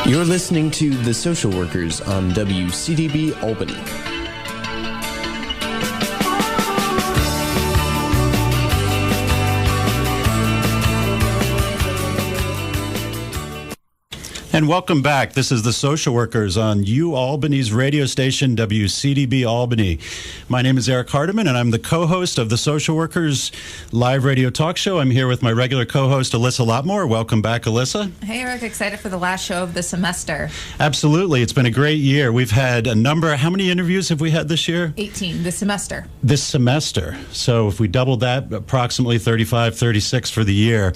You're listening to The Social Workers on WCVB Albany. And welcome back. This is The Social Workers on UAlbany's radio station, WCVB Albany. My name is Eric Hardiman, and I'm the co-host of The Social Workers live radio talk show. I'm here with my regular co-host, Alyssa Lotmore. Welcome back, Alyssa. Hey, Eric. Excited for the last show of the semester. Absolutely. It's been a great year. We've had a number. How many interviews have we had this year? 18 this semester. This semester. So if we double that, approximately 35, 36 for the year.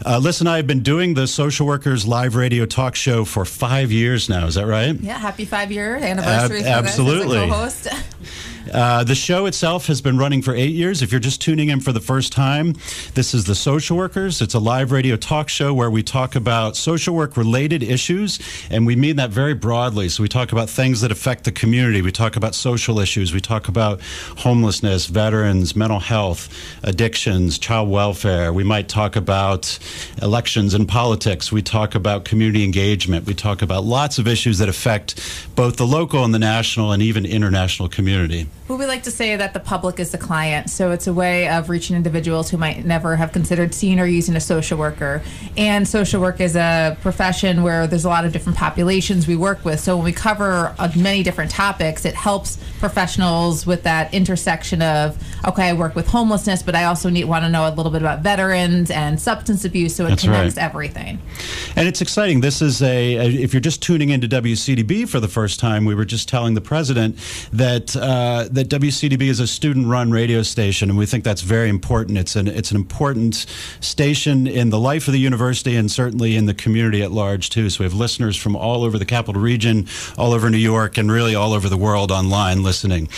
Alyssa and I have been doing the Social Workers live radio talk show for 5 years now. Is that right? Yeah, happy 5-year anniversary for absolutely. This as a co-host. The show itself has been running for 8 years. If you're just tuning in for the first time, this is The Social Workers. It's a live radio talk show where we talk about social work related issues, and we mean that very broadly. So we talk about things that affect the community. We talk about social issues. We talk about homelessness, veterans, mental health, addictions, child welfare. We might talk about elections and politics. We talk about community engagement. We talk about lots of issues that affect both the local and the national and even international community. Well, we like to say that the public is the client, so it's a way of reaching individuals who might never have considered seeing or using a social worker. And social work is a profession where there's a lot of different populations we work with, so when we cover many different topics, it helps professionals with that intersection of, okay, I work with homelessness, but I also want to know a little bit about veterans and substance abuse, so it connects everything. And it's exciting. This is if you're just tuning into WCDB for the first time, we were just telling the president that that WCDB is a student-run radio station, and we think that's very important. It's an important station in the life of the university and certainly in the community at large, too. So we have listeners from all over the Capital Region, all over New York, and really all over the world online listening.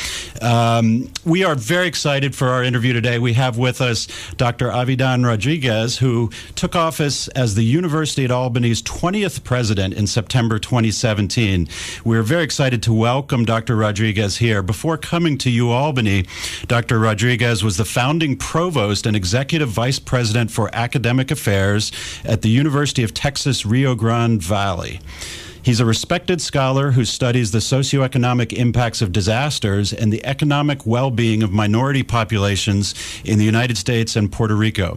We are very excited for our interview today. We have with us Dr. Havidán Rodríguez, who took office as the University at Albany's 20th president in September 2017. We're very excited to welcome Dr. Rodríguez here. Before coming to UAlbany, Dr. Rodríguez was the founding provost and executive vice president for academic affairs at the University of Texas, Rio Grande Valley. He's a respected scholar who studies the socioeconomic impacts of disasters and the economic well-being of minority populations in the United States and Puerto Rico.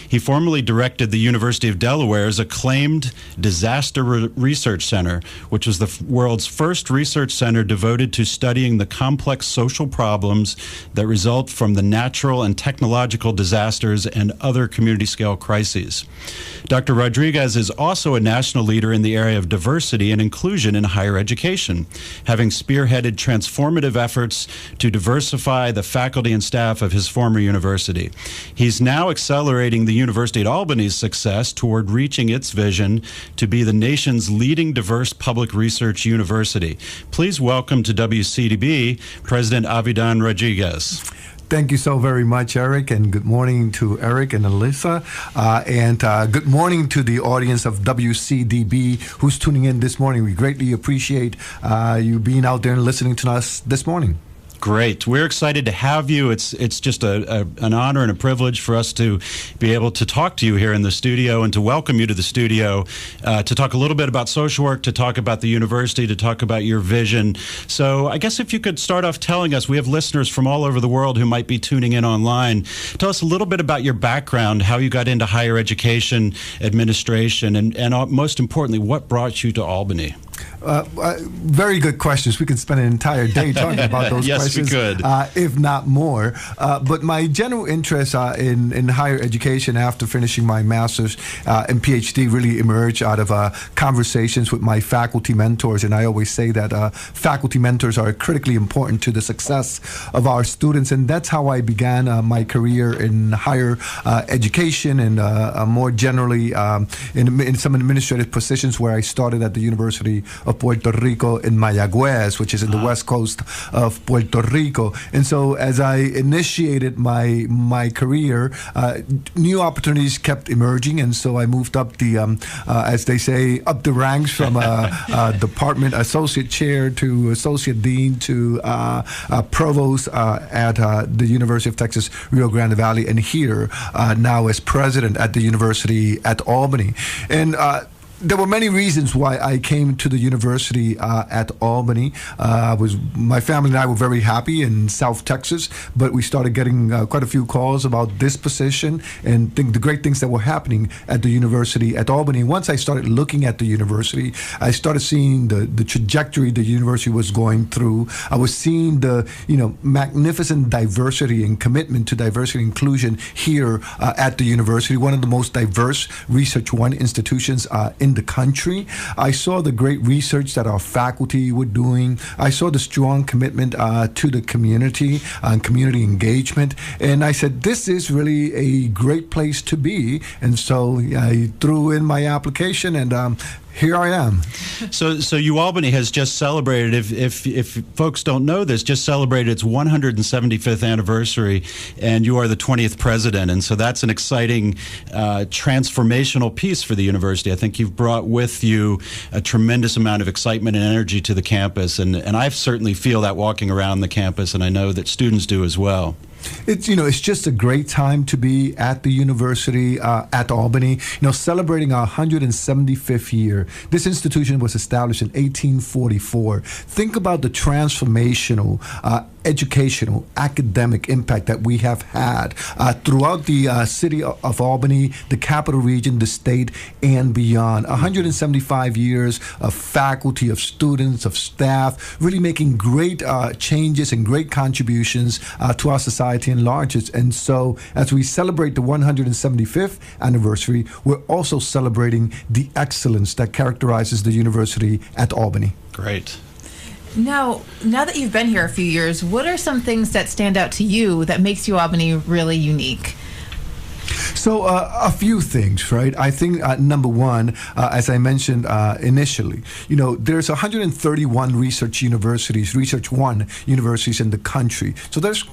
He formerly directed the University of Delaware's acclaimed Disaster Research Center, which was the world's first research center devoted to studying the complex social problems that result from the natural and technological disasters and other community-scale crises. Dr. Rodríguez is also a national leader in the area of diversity and inclusion in higher education, having spearheaded transformative efforts to diversify the faculty and staff of his former university. He's now accelerating the University at Albany's success toward reaching its vision to be the nation's leading diverse public research university. Please welcome to WCVB President Havidán Rodríguez. Thank you so very much, Eric, and good morning to Eric and Alyssa, and good morning to the audience of WCDB who's tuning in this morning. We greatly appreciate you being out there and listening to us this morning. Great. We're excited to have you. It's just an honor and a privilege for us to be able to talk to you here in the studio and to welcome you to the studio to talk a little bit about social work, to talk about the university, to talk about your vision. So I guess if you could start off telling us, we have listeners from all over the world who might be tuning in online. Tell us a little bit about your background, how you got into higher education administration, and most importantly, what brought you to Albany? Very good questions. We could spend an entire day talking about those yes, questions, we could. If not more. But my general interest in higher education after finishing my master's and PhD really emerged out of conversations with my faculty mentors. And I always say that faculty mentors are critically important to the success of our students. And that's how I began my career in higher education and more generally in some administrative positions where I started at the University of Puerto Rico in Mayagüez, which is in the west coast of Puerto Rico. And so as I initiated my career, new opportunities kept emerging, and so I moved up the, as they say, up the ranks from department associate chair to associate dean to provost at the University of Texas, Rio Grande Valley, and here now as president at the University at Albany. And there were many reasons why I came to the university at Albany. My family and I were very happy in South Texas, but we started getting quite a few calls about this position and the great things that were happening at the university at Albany. Once I started looking at the university, I started seeing the trajectory the university was going through. I was seeing the magnificent diversity and commitment to diversity and inclusion here at the university, one of the most diverse Research One institutions in the country. I saw the great research that our faculty were doing. I saw the strong commitment to the community and community engagement. And I said, this is really a great place to be. And so I threw in my application, and here I am. So UAlbany has just celebrated, if folks don't know this, just celebrated its 175th anniversary, and you are the 20th president. And so that's an exciting transformational piece for the university. I think you've brought with you a tremendous amount of excitement and energy to the campus, and I certainly feel that walking around the campus, and I know that students do as well. It's just a great time to be at the university at Albany. Celebrating our 175th year. This institution was established in 1844. Think about the transformational educational, academic impact that we have had throughout the city of Albany, the capital region, the state, and beyond. 175 years of faculty, of students, of staff, really making great changes and great contributions to our society in large. And so as we celebrate the 175th anniversary, we're also celebrating the excellence that characterizes the university at Albany. Great. Now that you've been here a few years, what are some things that stand out to you that makes UAlbany really unique? So a few things, right? I think number one, as I mentioned initially, there's 131 research one universities in the country. So there's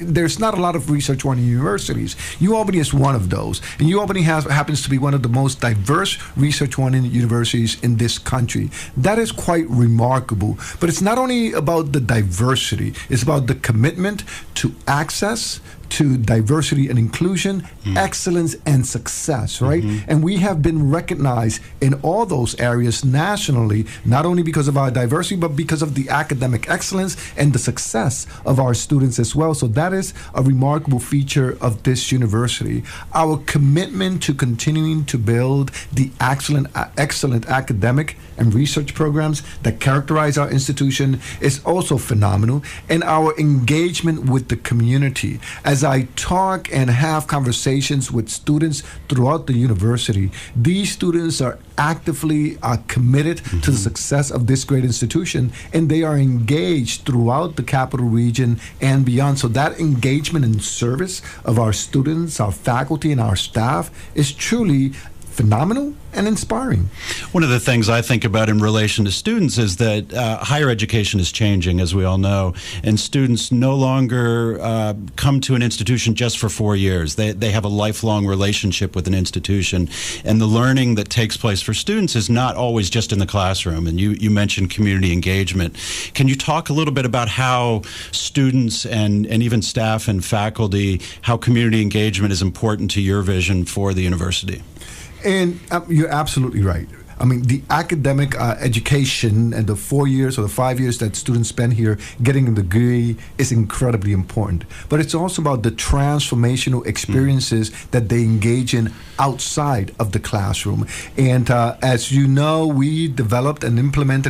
there's not a lot of Research One universities. UAlbany is one of those, and UAlbany happens to be one of the most diverse Research One universities in this country. That is quite remarkable. But it's not only about the diversity; it's about the commitment to access to diversity and inclusion, excellence and success, right? And we have been recognized in all those areas nationally, not only because of our diversity, but because of the academic excellence and the success of our students as well. So that is a remarkable feature of this university. Our commitment to continuing to build the excellent academic and research programs that characterize our institution is also phenomenal. And our engagement with the community. As I talk and have conversations with students throughout the university, these students are actively committed to the success of this great institution, and they are engaged throughout the capital region and beyond. So that engagement and service of our students, our faculty, and our staff is truly phenomenal and inspiring. One of the things I think about in relation to students is that higher education is changing, as we all know, and students no longer come to an institution just for 4 years. They have a lifelong relationship with an institution, and the learning that takes place for students is not always just in the classroom. And you mentioned community engagement. Can you talk a little bit about how students and even staff and faculty, how community engagement is important to your vision for the university? And you're absolutely right. I mean, the academic education and the 4 years or the 5 years that students spend here getting a degree is incredibly important. But it's also about the transformational experiences that they engage in outside of the classroom. And as you know, we developed and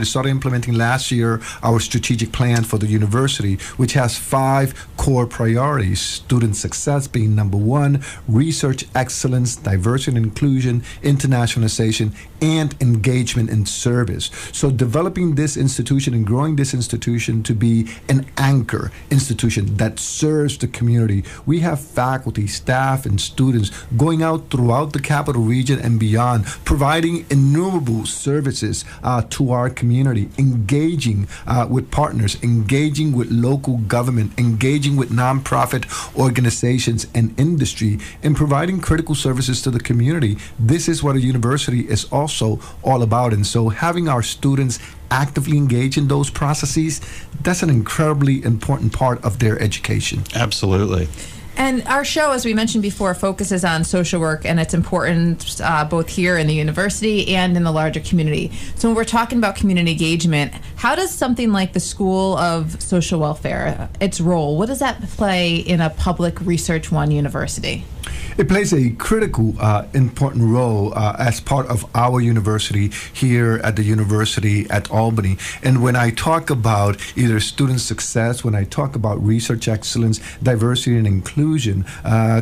started implementing last year our strategic plan for the university, which has 5 core priorities: student success being number 1, research excellence, diversity and inclusion, internationalization, and engagement in service. So developing this institution and growing this institution to be an anchor institution that serves the community. We have faculty, staff, and students going out throughout the capital region and beyond, providing innumerable services to our community, engaging with partners, engaging with local government, engaging with nonprofit organizations and industry, and providing critical services to the community. This is what a university is also all about. And so having our students actively engage in those processes, that's an incredibly important part of their education. Absolutely. And our show, as we mentioned before, focuses on social work and its importance both here in the university and in the larger community. So when we're talking about community engagement, how does something like the School of Social Welfare, its role, what does that play in a public Research One university? It plays a critical, important role as part of our university here at the University at Albany. And when I talk about either student success, when I talk about research excellence, diversity and inclusion,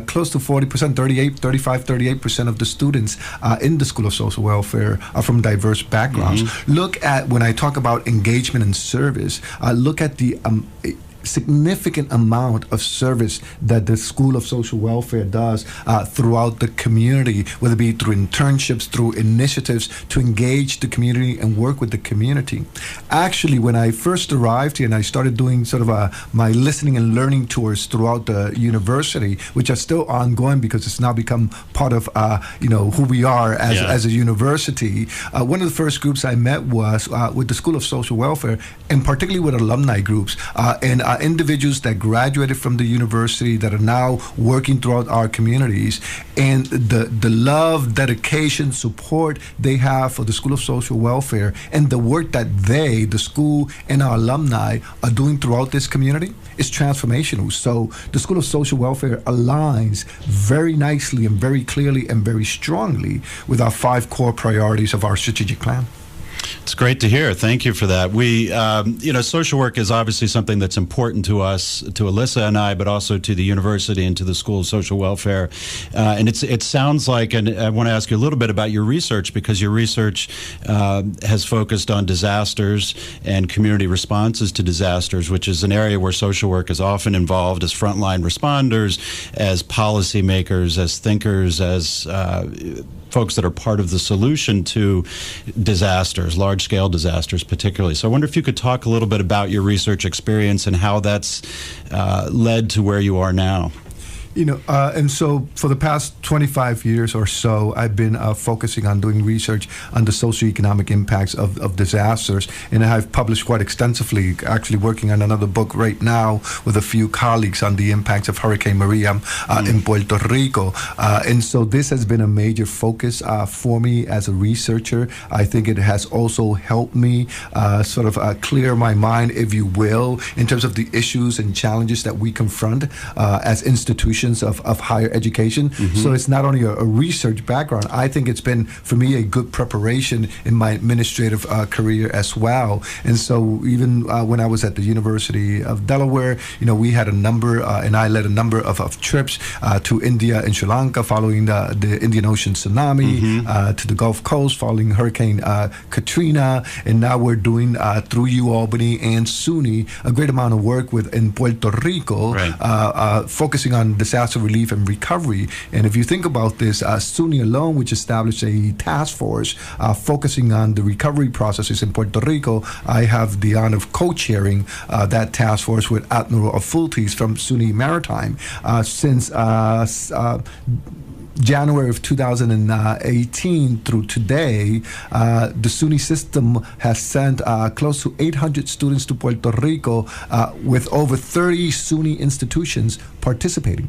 close to 40%, 38% of the students in the School of Social Welfare are from diverse backgrounds. Look at, when I talk about engagement and service, look at the significant amount of service that the School of Social Welfare does throughout the community, whether it be through internships, through initiatives to engage the community and work with the community. Actually, when I first arrived here and I started doing sort of my listening and learning tours throughout the university, which are still ongoing because it's now become part of who we are as a university, one of the first groups I met was with the School of Social Welfare, and particularly with alumni groups and individuals that graduated from the university that are now working throughout our communities, and the love, dedication, support they have for the School of Social Welfare and the work that the school and our alumni are doing throughout this community is transformational. So the School of Social Welfare aligns very nicely and very clearly and very strongly with our 5 core priorities of our strategic plan. It's great to hear. Thank you for that. We, social work is obviously something that's important to us, to Alyssa and I, but also to the university and to the School of Social Welfare. And it sounds like, and I want to ask you a little bit about your research, because your research has focused on disasters and community responses to disasters, which is an area where social work is often involved as frontline responders, as policymakers, as thinkers, as folks that are part of the solution to disasters, large-scale disasters particularly. So I wonder if you could talk a little bit about your research experience and how that's led to where you are now. And so for the past 25 years or so, I've been focusing on doing research on the socioeconomic impacts of disasters. And I've published quite extensively, actually working on another book right now with a few colleagues on the impacts of Hurricane Maria in Puerto Rico. And so this has been a major focus for me as a researcher. I think it has also helped me clear my mind, if you will, in terms of the issues and challenges that we confront as institutions of higher education. So it's not only a research background, I think it's been, for me, a good preparation in my administrative career as well. And so even when I was at the University of Delaware, we had a number, and I led a number of trips to India and Sri Lanka following the Indian Ocean tsunami, to the Gulf Coast following Hurricane Katrina, and now we're doing through UAlbany and SUNY a great amount of work in Puerto Rico, focusing on disaster relief and recovery. And if you think about this, SUNY alone, which established a task force focusing on the recovery processes in Puerto Rico, I have the honor of co-chairing that task force with Admiral Afultis from SUNY Maritime since January of 2018 through today. The SUNY system has sent close to 800 students to Puerto Rico, with over 30 SUNY institutions participating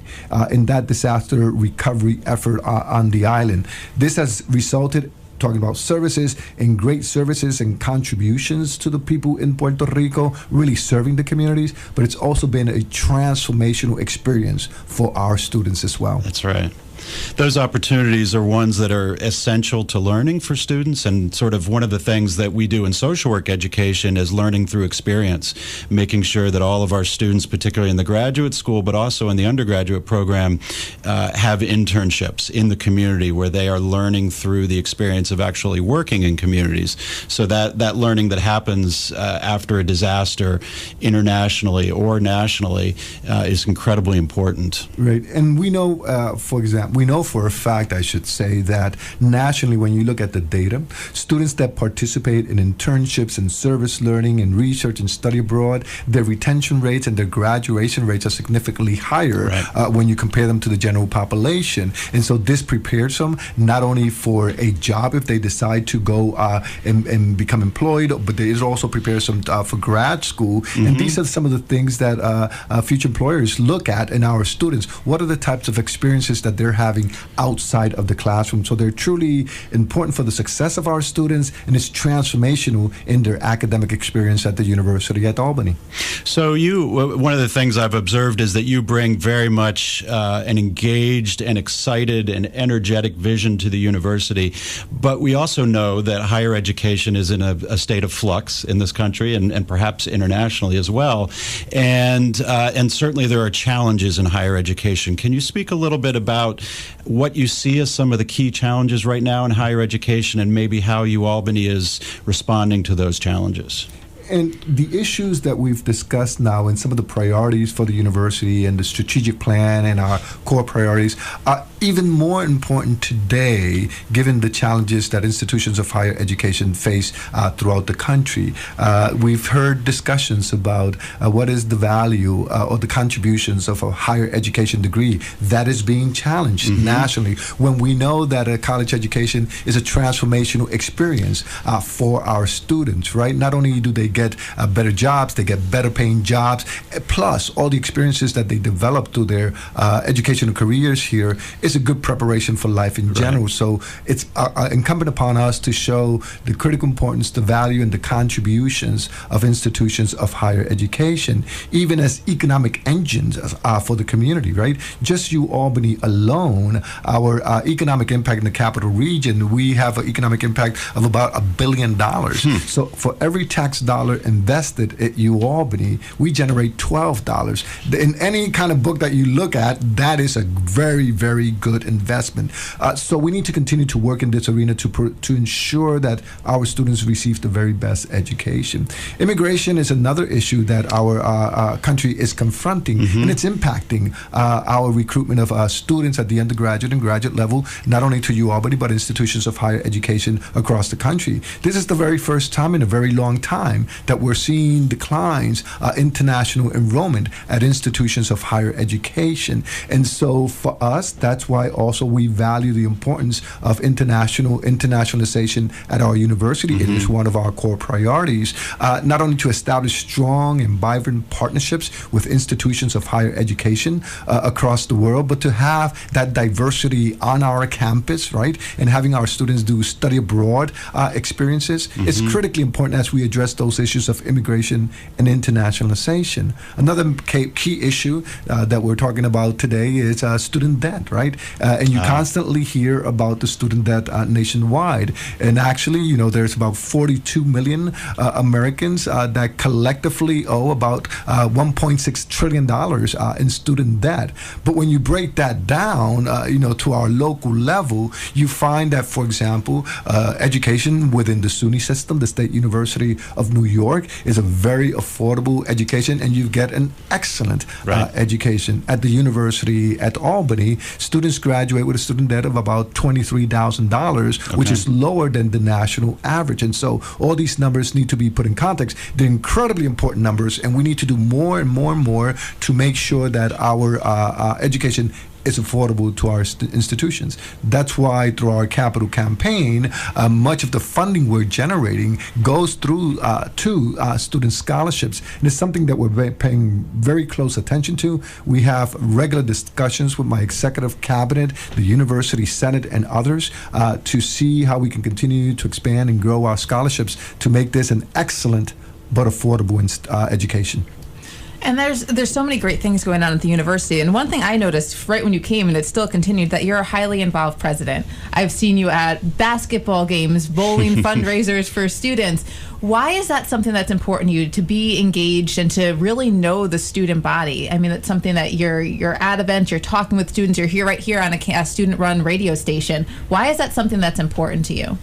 in that disaster recovery effort on the island. This has resulted, talking about services, and great services and contributions to the people in Puerto Rico, really serving the communities, but it's also been a transformational experience for our students as well. That's right. Those opportunities are ones that are essential to learning for students, and sort of one of the things that we do in social work education is learning through experience, making sure that all of our students, particularly in the graduate school, but also in the undergraduate program, have internships in the community where they are learning through the experience of actually working in communities. So that learning that happens after a disaster internationally or nationally is incredibly important. Right. And we know, for example, we know for a fact, I should say, that nationally, when you look at the data, students that participate in internships and service learning and research and study abroad, their retention rates and their graduation rates are significantly higher when you compare them to the general population. And so this prepares them not only for a job if they decide to go and become employed, but it also prepares them for grad school. And these are some of the things that future employers look at in our students. What are the types of experiences that they're having outside of the classroom? So they're truly important for the success of our students, and it's transformational in their academic experience at the University at Albany. So one of the things I've observed is that you bring very much an engaged and excited and energetic vision to the university, but we also know that higher education is in a state of flux in this country and perhaps internationally as well, and certainly there are challenges in higher education. Can you speak a little bit about what you see as some of the key challenges right now in higher education, and maybe how UAlbany is responding to those challenges? And the issues that we've discussed now and some of the priorities for the university and the strategic plan and our core priorities are even more important today given the challenges that institutions of higher education face throughout the country. We've heard discussions about what is the value or the contributions of a higher education degree that is being challenged nationally, when we know that a college education is a transformational experience for our students, right? Not only do they get better jobs, they get better paying jobs, plus all the experiences that they develop through their educational careers here is a good preparation for life in general. So it's incumbent upon us to show the critical importance, the value, and the contributions of institutions of higher education, even as economic engines for the community, right? Just UAlbany alone, our economic impact in the capital region, we have an economic impact of about $1 billion. So for every tax dollar invested at UAlbany, we generate $12. In any kind of book that you look at, that is a very, very good investment. So we need to continue to work in this arena to ensure that our students receive the very best education. Immigration is another issue that our country is confronting, and it's impacting our recruitment of students at the undergraduate and graduate level, not only to UAlbany, but institutions of higher education across the country. This is the very first time in a very long time that we're seeing declines international enrollment at institutions of higher education. And so for us, that's why also we value the importance of internationalization at our university. It is one of our core priorities, not only to establish strong and vibrant partnerships with institutions of higher education across the world, but to have that diversity on our campus, right? And having our students do study abroad experiences is critically important as we address those issues of immigration and internationalization. Another key issue that we're talking about today is student debt, right? And you constantly hear about the student debt nationwide. And actually, you know, there's about 42 million Americans that collectively owe about $1.6 trillion in student debt. But when you break that down, you know, to our local level, you find that, for example, education within the SUNY system, the State University of New York, is a very affordable education, and you get an excellent education. At the University at Albany, students graduate with a student debt of about $23,000, which is lower than the national average. And so all these numbers need to be put in context. They're incredibly important numbers, and we need to do more and more and more to make sure that our education is affordable to our institutions. That's why through our capital campaign, much of the funding we're generating goes through to student scholarships. And it's something that we're paying very close attention to. We have regular discussions with my executive cabinet, the university senate, and others to see how we can continue to expand and grow our scholarships to make this an excellent but affordable education. And there's so many great things going on at the university. And one thing I noticed right when you came, and it still continued, that you're a highly involved president. I've seen you at basketball games, bowling fundraisers for students. Why is that something that's important to you, to be engaged and to really know the student body? I mean, it's something that you're at events, you're talking with students, you're here right here on a student-run radio station. Why is that something that's important to you?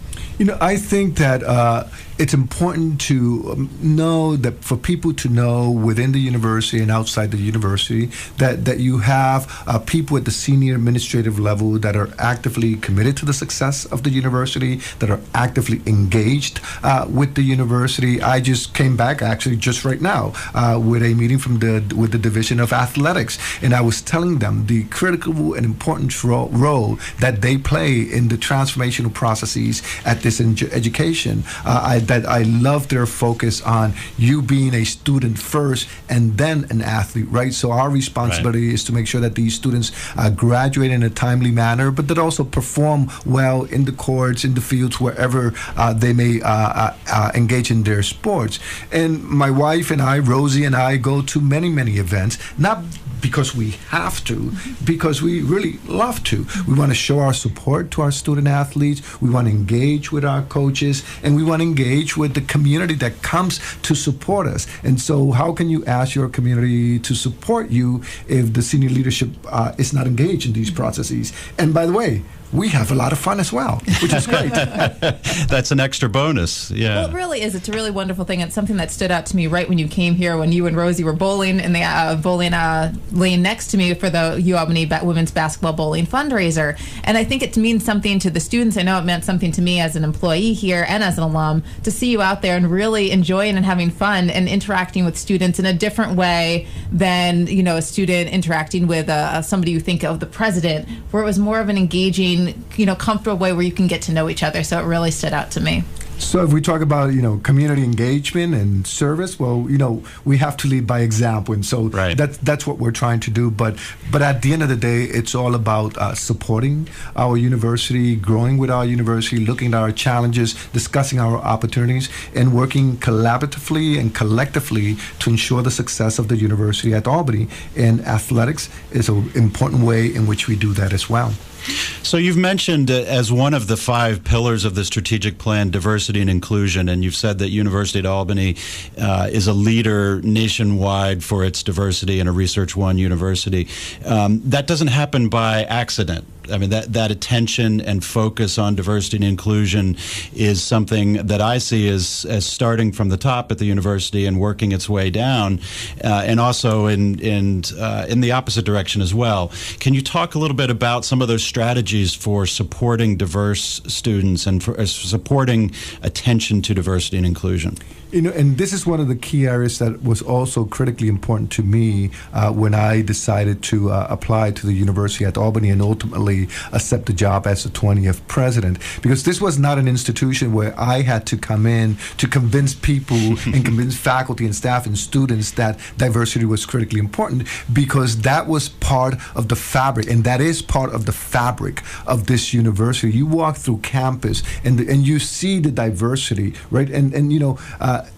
I think that it's important to know that for people to know within the university and outside the university that you have people at the senior administrative level that are actively committed to the success of the university, that are actively engaged with the university. I just came back actually just right now with a meeting with the Division of Athletics, and I was telling them the critical and important role that they play in the transformational processes at this education. I love their focus on you being a student first and then an athlete, right? So our responsibility is to make sure that these students graduate in a timely manner, but that also perform well in the courts, in the fields, wherever they may engage in their sports. And my wife and I, Rosie and I, go to many, many events, not because we have to, because we really love to. We want to show our support to our student athletes. We want to engage with our coaches, and we want to engage with the community that comes to support us. And so how can you ask your community to support you if the senior leadership is not engaged in these processes? And by the way, we have a lot of fun as well, which is great. That's an extra bonus. Yeah. Well, it really is. It's a really wonderful thing. It's something that stood out to me right when you came here, when you and Rosie were bowling in the bowling lane next to me for the UAlbany Women's Basketball Bowling fundraiser. And I think it means something to the students. I know it meant something to me as an employee here and as an alum to see you out there and really enjoying and having fun and interacting with students in a different way than, a student interacting with somebody you think of the president, where it was more of an engaging, comfortable way where you can get to know each other. So it really stood out to me. So if we talk about, community engagement and service, well, we have to lead by example. And so that's what we're trying to do. But at the end of the day, it's all about supporting our university, growing with our university, looking at our challenges, discussing our opportunities, and working collaboratively and collectively to ensure the success of the university at Albany. And athletics is an important way in which we do that as well. So you've mentioned as one of the 5 pillars of the strategic plan, diversity and inclusion, and you've said that University at Albany is a leader nationwide for its diversity and a Research One university. That doesn't happen by accident. I mean, that attention and focus on diversity and inclusion is something that I see as starting from the top at the university and working its way down, and also in the opposite direction as well. Can you talk a little bit about some of those strategies for supporting diverse students and for supporting attention to diversity and inclusion? And this is one of the key areas that was also critically important to me when I decided to apply to the University at Albany and ultimately accept the job as the 20th president. Because this was not an institution where I had to come in to convince people and convince faculty and staff and students that diversity was critically important, because that was part of the fabric, and that is part of the fabric of this university. You walk through campus and you see the diversity, right? And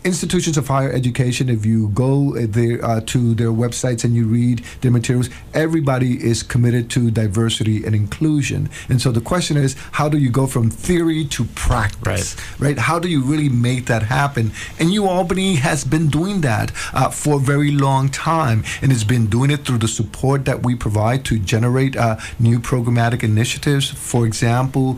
institutions of higher education, if you go there to their websites and you read their materials, everybody is committed to diversity and inclusion. And so the question is, how do you go from theory to practice, right? How do you really make that happen? And UAlbany has been doing that for a very long time, and it's been doing it through the support that we provide to generate new programmatic initiatives. For example,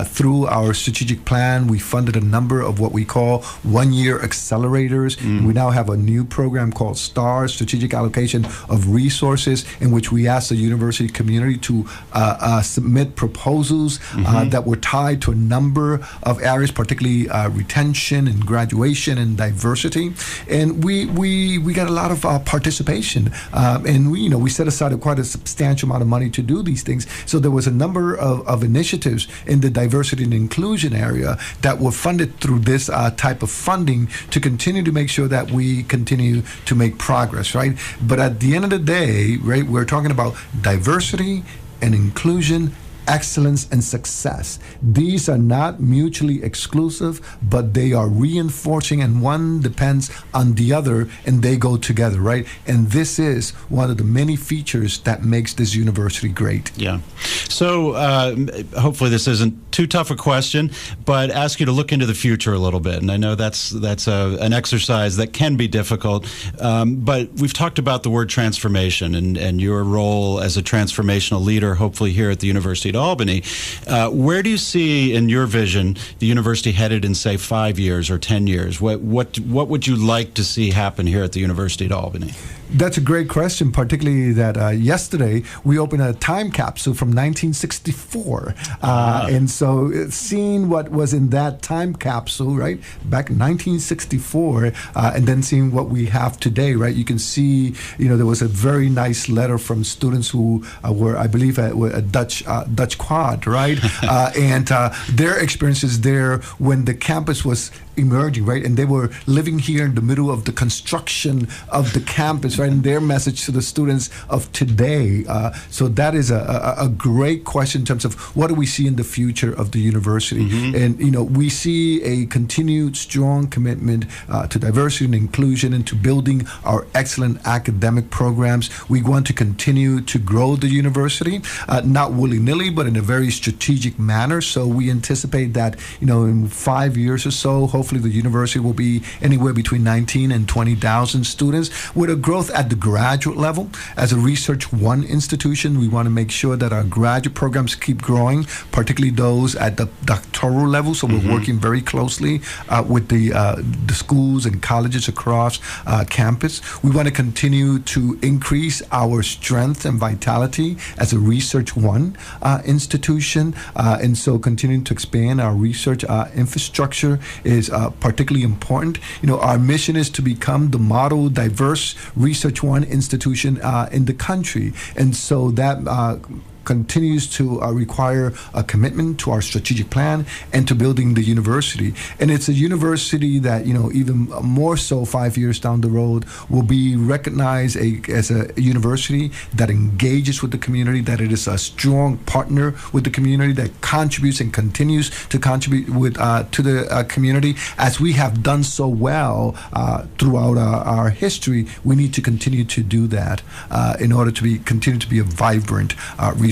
through our strategic plan, we funded a number of what we call one-year accelerators. We now have a new program called STAR, Strategic Allocation of Resources, in which we ask the university community to submit proposals that were tied to a number of areas, particularly retention and graduation and diversity. And we got a lot of participation, and we set aside quite a substantial amount of money to do these things. So there was a number of initiatives in the diversity and inclusion area that were funded through this type of funding to continue to make sure that we continue to make progress, right? But at the end of the day, right, we're talking about diversity and inclusion, excellence and success. These are not mutually exclusive, but they are reinforcing, and one depends on the other, and they go together, right? And this is one of the many features that makes this university great. Yeah. So hopefully this isn't too tough a question, but ask you to look into the future a little bit. And I know that's an exercise that can be difficult, but we've talked about the word transformation and your role as a transformational leader, hopefully here at the University at Albany. Where do you see, in your vision, the university headed in, say, 5 years or 10 years? What would you like to see happen here at the University at Albany? That's a great question, particularly that yesterday we opened a time capsule from 1964. And so seeing what was in that time capsule, right, back in 1964, and then seeing what we have today, right, you can see, there was a very nice letter from students who were, I believe, a Dutch quad, right? And their experiences there when the campus was emerging, right? And they were living here in the middle of the construction of the campus, right? And their message to the students of today. So that is a great question in terms of what do we see in the future of the university? Mm-hmm. And, we see a continued strong commitment to diversity and inclusion and to building our excellent academic programs. We want to continue to grow the university, not willy-nilly, but in a very strategic manner. So we anticipate that, in 5 years or so, hopefully the university will be anywhere between 19 and 20,000 students with a growth at the graduate level. As a Research One institution, we want to make sure that our graduate programs keep growing, particularly those at the doctoral level. So we're working very closely with the schools and colleges across campus. We want to continue to increase our strength and vitality as a Research One institution. And so continuing to expand our research infrastructure is particularly important. Our mission is to become the model diverse Research One institution in the country. And so that continues to require a commitment to our strategic plan and to building the university. And it's a university that, even more so 5 years down the road, will be recognized as a university that engages with the community, that it is a strong partner with the community, that contributes and continues to contribute to the community. As we have done so well throughout our history, we need to continue to do that in order to continue to be a vibrant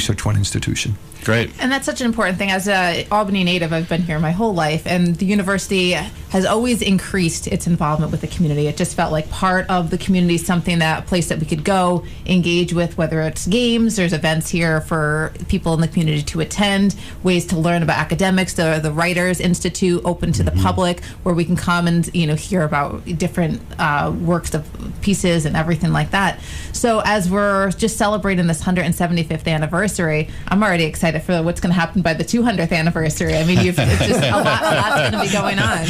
Research One institution. Great. And that's such an important thing. As an Albany native, I've been here my whole life, and the university has always increased its involvement with the community. It just felt like part of the community, a place that we could go, engage with, whether it's games, there's events here for people in the community to attend, ways to learn about academics, the Writers Institute open to the public, where we can come and hear about different works of pieces and everything like that. So as we're just celebrating this 175th anniversary, I'm already excited for what's going to happen by the 200th anniversary. I mean, it's just a lot's going to be going on.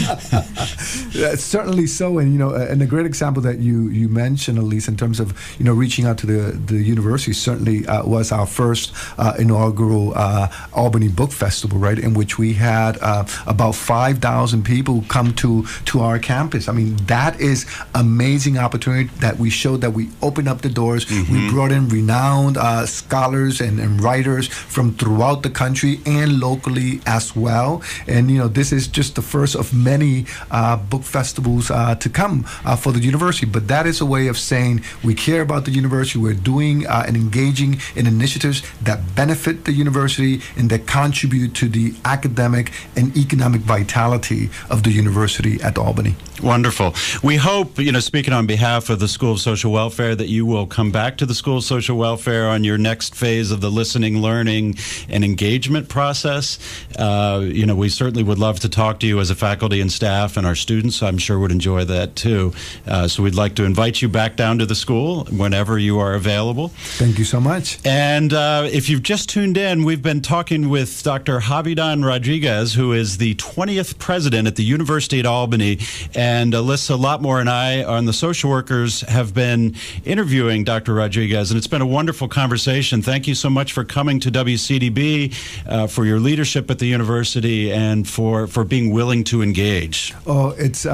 Certainly so, and a great example that you mentioned, Elise, in terms of reaching out to the university, certainly was our first inaugural Albany Book Festival, right, in which we had about 5,000 people come to our campus. I mean, that is amazing opportunity that we showed, that we opened up the doors. We brought in renowned scholars and writers from throughout the country and locally as well. And this is just the first of many book festivals to come for the university. But that is a way of saying we care about the university. We're doing and engaging in initiatives that benefit the university and that contribute to the academic and economic vitality of the university at Albany. Wonderful. We hope, speaking on behalf of the School of Social Welfare, that you will come back to the School of Social Welfare on your next phase of the listening, learning, and engagement process. We certainly would love to talk to you as a faculty and staff, and our students, I'm sure, would enjoy that too. So we'd like to invite you back down to the school whenever you are available. Thank you so much. And if you've just tuned in, we've been talking with Dr. Havidán Rodríguez, who is the 20th president at the University at Albany. And Alyssa Lotmore and I, on the social workers, have been interviewing Dr. Rodríguez, and it's been a wonderful conversation. Thank you so much for coming to WCDB, for your leadership at the university, and for being willing to engage. Oh, it's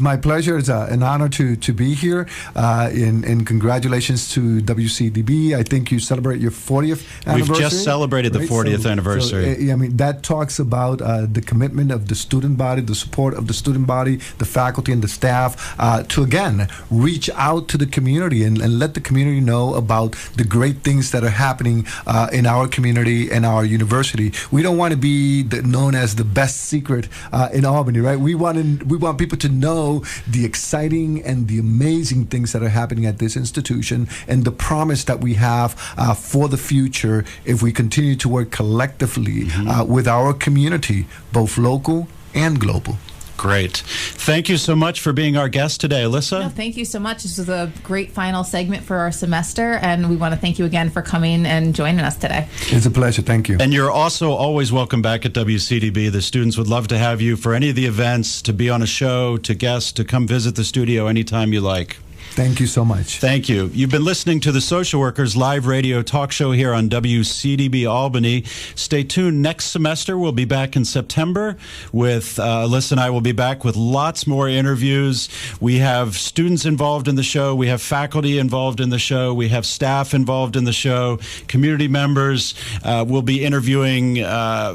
my pleasure. It's an honor to be here. And congratulations to WCDB. I think you celebrate your 40th anniversary. We've just celebrated the 40th anniversary. So, that talks about the commitment of the student body, the support of the student body, the faculty, faculty and the staff to, again, reach out to the community and let the community know about the great things that are happening in our community and our university. We don't want to be known as the best secret in Albany, right? We want people to know the exciting and the amazing things that are happening at this institution and the promise that we have for the future if we continue to work collectively with our community, both local and global. Great. Thank you so much for being our guest today, Alyssa. No, thank you so much. This was a great final segment for our semester, and we want to thank you again for coming and joining us today. It's a pleasure. Thank you. And you're also always welcome back at WCDB. The students would love to have you for any of the events, to be on a show, to guest, to come visit the studio anytime you like. Thank you so much. Thank you. You've been listening to the Social Workers live radio talk show here on WCDB Albany. Stay tuned. Next semester, we'll be back in September with Alyssa and I will be back with lots more interviews. We have students involved in the show. We have faculty involved in the show. We have staff involved in the show. Community members. We'll be interviewing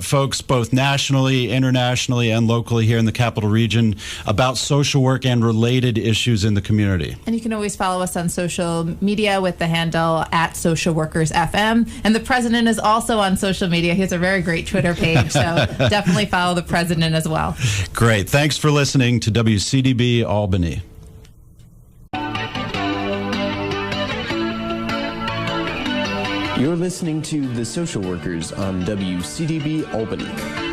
folks both nationally, internationally, and locally here in the Capital Region about social work and related issues in the community. And you can always follow us on social media with the handle @SocialWorkersFM. And the president is also on social media. He has a very great Twitter page, so definitely follow the president as well. Great. Thanks for listening to WCDB Albany. You're listening to The Social Workers on WCDB Albany.